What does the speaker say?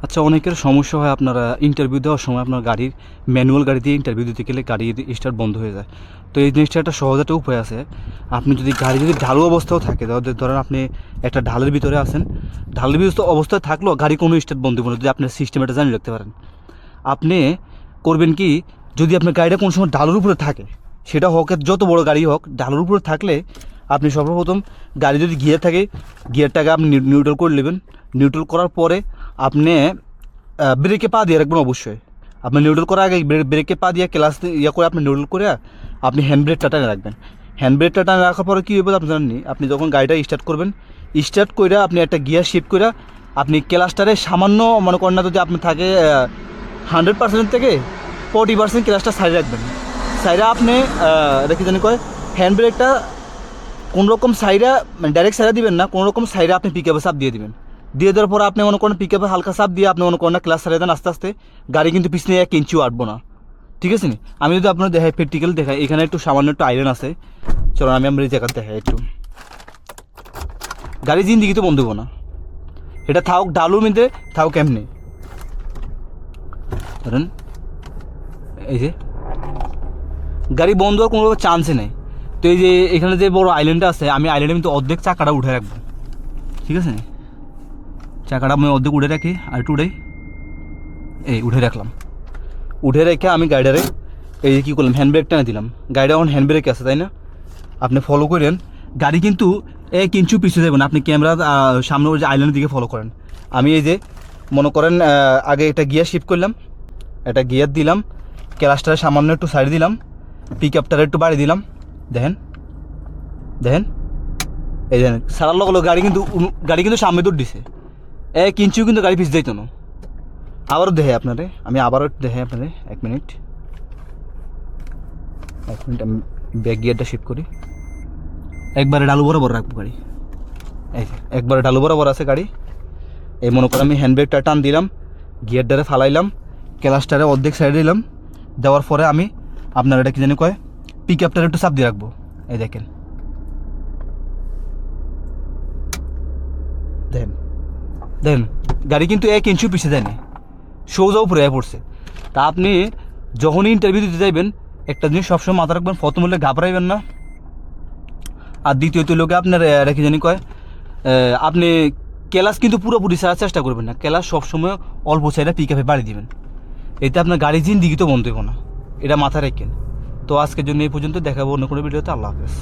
আচ্ছা, অনেকের সমস্যা হয় আপনারা ইন্টারভিউ দেওয়ার সময় আপনার গাড়ির ম্যানুয়াল গাড়ি দিয়ে ইন্টারভিউ দিতে গেলে গাড়ির স্টার্ট বন্ধ হয়ে যায়। তো এই জিনিসটা একটা সহজ একটা উপায় আছে। আপনি যদি গাড়ি যদি ঢালু অবস্থাও থাকে, ধরেন আপনি একটা ঢালের ভিতরে আছেন, ঢালের ভিতরে অবস্থায় থাকলেও গাড়ি কোনো স্টার্ট বন্ধ হবে না যদি আপনার সিস্টেম এটা জানিয়ে রাখতে পারেন। আপনি করবেন কি, যদি আপনার গাড়িটা কোনো সময় ঢালুর উপরে থাকে, সেটা হোক যত বড় গাড়ি হোক, ঢালুর উপরে থাকলে আপনি সর্বপ্রথম গাড়ি যদি গিয়ার থাকে, গিয়ারটাকে আপনি নিউট্রাল করে নেবেন। নিউট্রাল করার পরে আপনি ব্রেকে পা দিয়ে রাখবেন। অবশ্যই আপনি নিউট্রাল করার আগে ব্রেকে পা দিয়ে ক্লাস করে আপনি নিউট্রাল করে আপনি হ্যান্ড ব্রেকটা টানে রাখবেন। হ্যান্ড ব্রেকটা টানে রাখার পরে কী হবে আপনি জানেননি, আপনি যখন গাড়িটা স্টার্ট করবেন, স্টার্ট করে আপনি একটা গিয়ার শিফট করে আপনি ক্লাসটারে সামান্য মনে করেন না, যদি আপনি থাকে 100% থেকে 40% ক্লাসটা সাইড রাখবেন। সাইডে আপনি এটা কি জানি কয়, হ্যান্ড ব্রেকটা কোনোরকম সাইডে মানে ডাইরেক্ট সাইডে দিবেন না, কোনোরকম সাইডে আপনি পিকআপে চাপ দিয়ে দিবেন। দিয়ে দেওয়ার পর আপনি মনে করেন পিকআপে হালকা চাপ দিয়ে আপনি মনে করেন না ক্লাস সারিয়ে দেন আস্তে আস্তে, গাড়ি কিন্তু পিছনে 1 ইঞ্চিও আটবো না। ঠিক আছে নি? আমি যদি আপনার দেখাই প্র্যাকটিক্যাল দেখাই, এখানে একটু সামান্য একটু আয়রন আছে। চলো আমি এই জায়গাতে দেখাই একটু। গাড়ি জিন্দিগি তো বন্ধ হবো না, এটা থাক ডালুর মধ্যে থাক এমনি। ধরেন এই যে গাড়ি বন্ধ হওয়ার কোনো চান্সই নেই। তো এই যে এখানে যে বড় আইল্যান্ডটা আছে, আমি আইল্যান্ডে কিন্তু অর্ধেক চাকাটা উঠে রাখবো। ঠিক আছে, চাকাটা আমি অর্ধেক উঠে রাখি, আর একটু উঠেই এই উঠে রাখলাম। উঠে রেখে আমি গাড়িটারে এই যে কী করলাম, হ্যান্ড ব্রেকটা না দিলাম। গাড়িটা এখন হ্যান্ড ব্রেক আছে, তাই না? আপনি ফলো করেন, গাড়ি কিন্তু 1 ইঞ্চিও পিছিয়ে যাবেন। আপনি ক্যামেরা সামনে ওই যে আইল্যান্ডের দিকে ফলো করেন। আমি এই যে মনে করেন আগে একটা গিয়ার শিফট করলাম, একটা গিয়ার দিলাম, ক্লাচটারে সামান্য একটু সাইড দিলাম, পিক আপটারে একটু বাড়ি দিলাম। দেখেন দেখেন এই দেখেন, সারার লগে গাড়ি কিন্তু সামনে দৌড় দিছে। 1 ইঞ্চিও কিন্তু গাড়ি পিছিয়ে যাইতো না। আবারও দেখে আপনারে, আমি আবারও দেখে আপনারে 1 মিনিট আমি ব্যাক গিয়ারটা শিফট করি। একবারে ডালু বরাবর রাখবো গাড়ি, এই যে একবারে ডালু বরাবর আছে গাড়ি। এই মনে করে আমি হ্যান্ড ব্রেকটা টান দিলাম, গিয়ারটারে ফালাইলাম, ক্লাচটারে অর্ধেক সাইড দিলাম। দেওয়ার পরে আমি আপনার এটা কি জানি কয়, পিক আপটারে একটু চাপ দিয়ে রাখবো। এই দেখেন দেখেন দেখেন, গাড়ি কিন্তু 1 ইঞ্চিও পিছিয়ে দেয়নি, সোজা উপরে পড়ছে। তা আপনি যখনই ইন্টারভিউ দিতে যাইবেন, একটা জিনিস সবসময় মাথা রাখবেন, প্রথম হলে ঘাবড়াইবেন না। আর দ্বিতীয়ত লোকে আপনার রেখে জানি কয়, আপনি ক্লাস কিন্তু পুরোপুরি ছাড়ার চেষ্টা করবেন না। ক্লাস সবসময় অল্প সাইডে পিক আপে বাড়ি দিবেন। এতে আপনার গাড়ি জিন্দিগি তো বন্ধ হইব না, এটা মাথায় রাখেন। তো আজকের জন্য এই পর্যন্ত, দেখাবো অন্য কোনো ভিডিওতে। আল্লাহ হাফেজ।